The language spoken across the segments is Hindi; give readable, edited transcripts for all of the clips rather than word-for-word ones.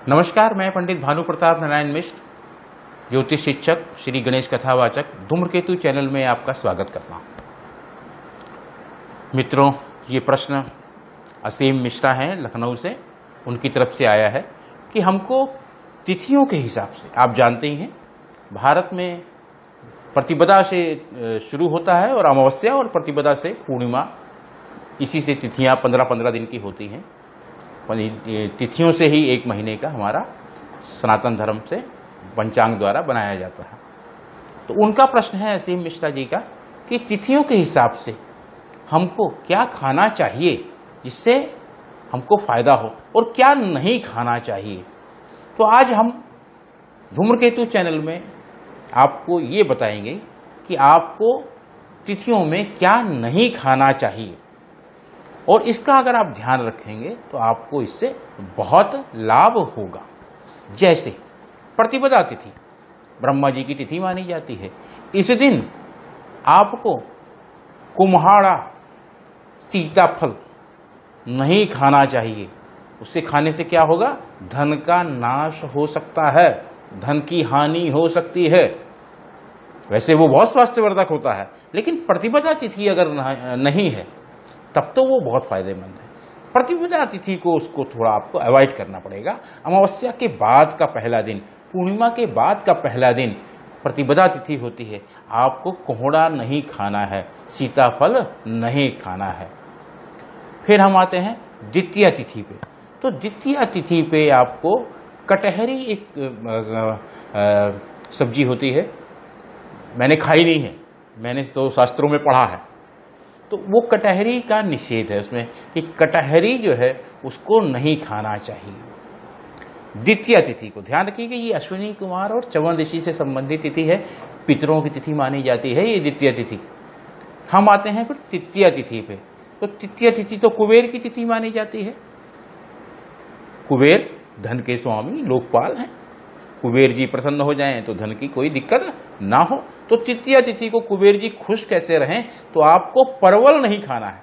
नमस्कार, मैं पंडित भानु प्रताप नारायण मिश्र, ज्योतिष शिक्षक, श्री गणेश कथावाचक, धूम्रकेतु चैनल में आपका स्वागत करता हूं। मित्रों, ये प्रश्न असीम मिश्रा हैं लखनऊ से, उनकी तरफ से आया है कि हमको तिथियों के हिसाब से, आप जानते ही हैं भारत में प्रतिपदा से शुरू होता है और अमावस्या और प्रतिपदा से पूर्णिमा, इसी से तिथियां 15-15 दिन की होती हैं। तिथियों से ही एक महीने का हमारा सनातन धर्म से पंचांग द्वारा बनाया जाता है। तो उनका प्रश्न है असीम मिश्रा जी का कि तिथियों के हिसाब से हमको क्या खाना चाहिए जिससे हमको फायदा हो और क्या नहीं खाना चाहिए। तो आज हम धूम्रकेतु चैनल में आपको ये बताएंगे कि आपको तिथियों में क्या नहीं खाना चाहिए, और इसका अगर आप ध्यान रखेंगे तो आपको इससे बहुत लाभ होगा। जैसे प्रतिपदा तिथि ब्रह्मा जी की तिथि मानी जाती है। इस दिन आपको कुम्हाड़ा, सीताफल नहीं खाना चाहिए। उससे खाने से क्या होगा? धन का नाश हो सकता है, धन की हानि हो सकती है। वैसे वो बहुत स्वास्थ्यवर्धक होता है, लेकिन प्रतिपदा तिथि अगर नहीं है तब तो वो बहुत फायदेमंद है। प्रतिपदा तिथि को उसको थोड़ा आपको अवॉइड करना पड़ेगा। अमावस्या के बाद का पहला दिन, पूर्णिमा के बाद का पहला दिन प्रतिपदा तिथि होती है। आपको कोहड़ा नहीं खाना है, सीताफल नहीं खाना है। फिर हम आते हैं द्वितीया तिथि पे। तो द्वितीया तिथि पे आपको कटहरी एक सब्जी होती है, मैंने खाई नहीं है, मैंने तो शास्त्रों में पढ़ा है। तो वो कटहरी का निषेध है उसमें कि कटहरी जो है उसको नहीं खाना चाहिए। द्वितीया तिथि को ध्यान रखिए कि ये अश्विनी कुमार और च्यवन ऋषि से संबंधित तिथि है, पितरों की तिथि मानी जाती है ये द्वितीया तिथि। हम आते हैं फिर तृतीया तिथि पे। तो तृतीया तिथि तो कुबेर की तिथि मानी जाती है। कुबेर धन के स्वामी लोकपाल हैं, कुबेर जी प्रसन्न हो जाएं तो धन की कोई दिक्कत ना हो। तो तृतीया तिथि को कुबेर जी खुश कैसे रहें, तो आपको परवल नहीं खाना है।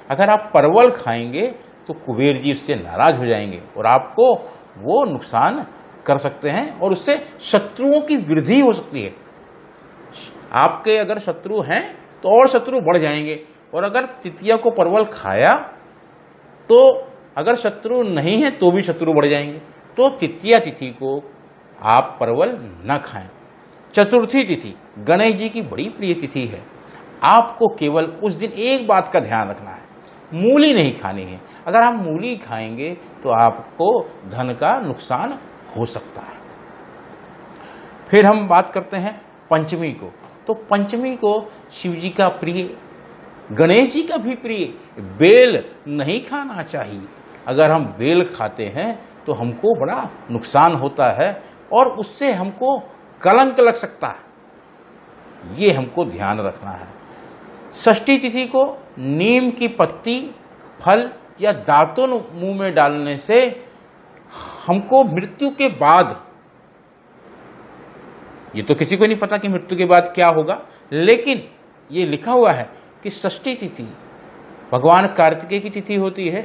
अगर आप परवल खाएंगे तो कुबेर जी उससे नाराज हो जाएंगे और आपको वो नुकसान कर सकते हैं और उससे शत्रुओं की वृद्धि हो सकती है। आपके अगर शत्रु हैं तो और शत्रु बढ़ जाएंगे, और अगर तृतीया को परवल खाया तो अगर शत्रु नहीं है तो भी शत्रु बढ़ जाएंगे। तो तृतीया तिथि को आप परवल न खाएं। चतुर्थी तिथि गणेश जी की बड़ी प्रिय तिथि है। आपको केवल उस दिन एक बात का ध्यान रखना है, मूली नहीं खानी है। अगर आप मूली खाएंगे तो आपको धन का नुकसान हो सकता है। फिर हम बात करते हैं पंचमी को। तो पंचमी को शिव जी का प्रिय, गणेश जी का भी प्रिय बेल नहीं खाना चाहिए। अगर हम बेल खाते हैं तो हमको बड़ा नुकसान होता है और उससे हमको कलंक लग सकता है, ये हमको ध्यान रखना है। षष्ठी तिथि को नीम की पत्ती, फल या दातुन मुंह में डालने से हमको मृत्यु के बाद, ये तो किसी को नहीं पता कि मृत्यु के बाद क्या होगा, लेकिन ये लिखा हुआ है कि षष्ठी तिथि भगवान कार्तिकेय की तिथि होती है।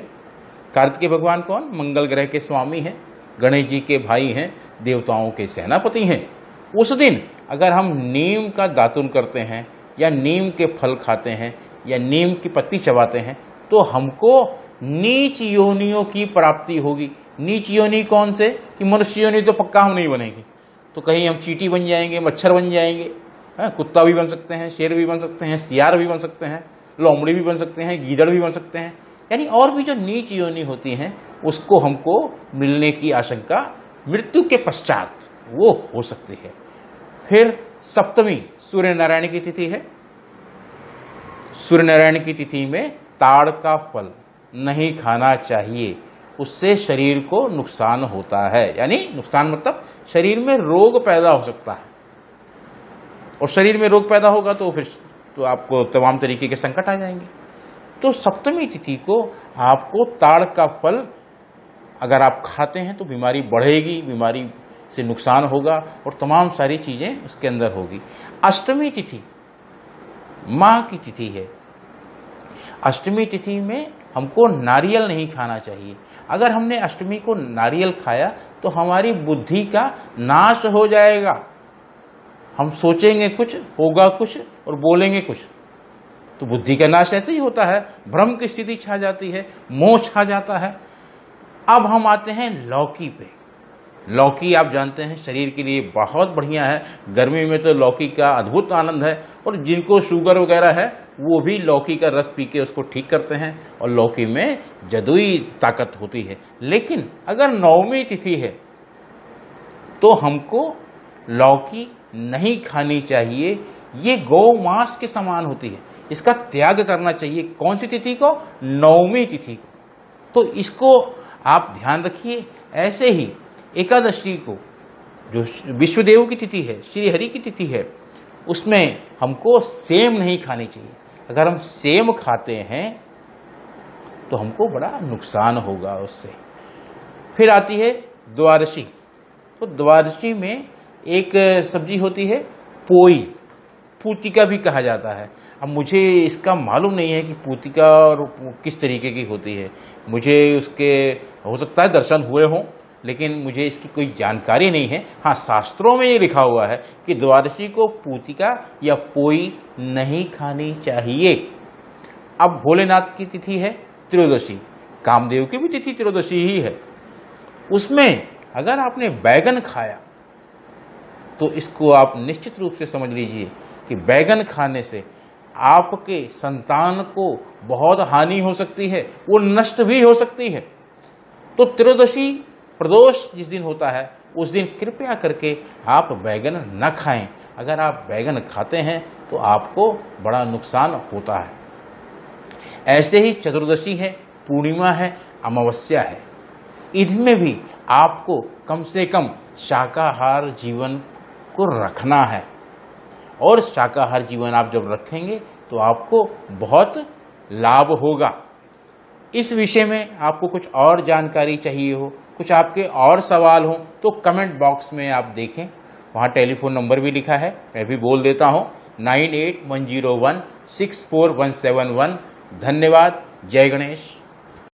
कार्तिकेय भगवान कौन? मंगल ग्रह के स्वामी हैं, गणेश जी के भाई हैं, देवताओं के सेनापति हैं। उस दिन अगर हम नीम का दातुन करते हैं या नीम के फल खाते हैं या नीम की पत्ती चबाते हैं तो हमको नीच योनियों की प्राप्ति होगी। नीच योनि कौन से? कि मनुष्य योनि तो पक्का हम नहीं बनेंगे, तो कहीं हम चींटी बन जाएंगे, मच्छर बन जाएंगे, कुत्ता भी बन सकते हैं, शेर भी बन सकते हैं, सियार भी बन सकते हैं, लोमड़ी भी बन सकते हैं, गीदड़ भी बन सकते हैं। यानी और भी जो नीच योनि होती हैं उसको हमको मिलने की आशंका मृत्यु के पश्चात वो हो सकती है। फिर सप्तमी सूर्य नारायण की तिथि है। सूर्य नारायण की तिथि में ताड़ का फल नहीं खाना चाहिए, उससे शरीर को नुकसान होता है। यानी नुकसान मतलब शरीर में रोग पैदा हो सकता है, और शरीर में रोग पैदा होगा तो फिर तो आपको तमाम तरीके के संकट आ जाएंगे। तो सप्तमी तिथि को आपको ताड़ का फल अगर आप खाते हैं तो बीमारी बढ़ेगी, बीमारी से नुकसान होगा और तमाम सारी चीजें उसके अंदर होगी। अष्टमी तिथि माँ की तिथि है। अष्टमी तिथि में हमको नारियल नहीं खाना चाहिए। अगर हमने अष्टमी को नारियल खाया तो हमारी बुद्धि का नाश हो जाएगा। हम सोचेंगे कुछ, होगा कुछ और बोलेंगे कुछ, तो बुद्धि का नाश ऐसे ही होता है, भ्रम की स्थिति छा जाती है, मोह छा जाता है। अब हम आते हैं लौकी पे। लौकी आप जानते हैं शरीर के लिए बहुत बढ़िया है। गर्मी में तो लौकी का अद्भुत आनंद है, और जिनको शुगर वगैरह है वो भी लौकी का रस पी के उसको ठीक करते हैं, और लौकी में जादुई ताकत होती है। लेकिन अगर नवमी तिथि है तो हमको लौकी नहीं खानी चाहिए। ये गौ मांस के समान होती है, इसका त्याग करना चाहिए। कौन सी तिथि को? नवमी तिथि को। तो इसको आप ध्यान रखिए। ऐसे ही एकादशी को, जो विश्वदेव की तिथि है, श्री हरि की तिथि है, उसमें हमको सेम नहीं खानी चाहिए। अगर हम सेम खाते हैं तो हमको बड़ा नुकसान होगा उससे। फिर आती है द्वादशी। तो द्वादशी में एक सब्जी होती है पोई, पूतिका भी कहा जाता है। अब मुझे इसका मालूम नहीं है कि पूतिका और किस तरीके की होती है। मुझे उसके हो सकता है दर्शन हुए हों, लेकिन मुझे इसकी कोई जानकारी नहीं है। हाँ, शास्त्रों में ये लिखा हुआ है कि द्वादशी को पूतिका या पोई नहीं खानी चाहिए। अब भोलेनाथ की तिथि है त्रयोदशी, कामदेव की भी तिथि त्रयोदशी ही है। उसमें अगर आपने बैगन खाया तो इसको आप निश्चित रूप से समझ लीजिए कि बैगन खाने से आपके संतान को बहुत हानि हो सकती है, वो नष्ट भी हो सकती है। तो त्रयोदशी प्रदोष जिस दिन होता है उस दिन कृपया करके आप बैगन न खाएं। अगर आप बैगन खाते हैं तो आपको बड़ा नुकसान होता है। ऐसे ही चतुर्दशी है, पूर्णिमा है, अमावस्या है, इनमें भी आपको कम से कम शाकाहार जीवन को रखना है। और शाकाहार जीवन आप जब रखेंगे तो आपको बहुत लाभ होगा। इस विषय में आपको कुछ और जानकारी चाहिए हो, कुछ आपके और सवाल हो, तो कमेंट बॉक्स में आप देखें, वहाँ टेलीफोन नंबर भी लिखा है, मैं भी बोल देता हूँ 9810164171। धन्यवाद। जय गणेश।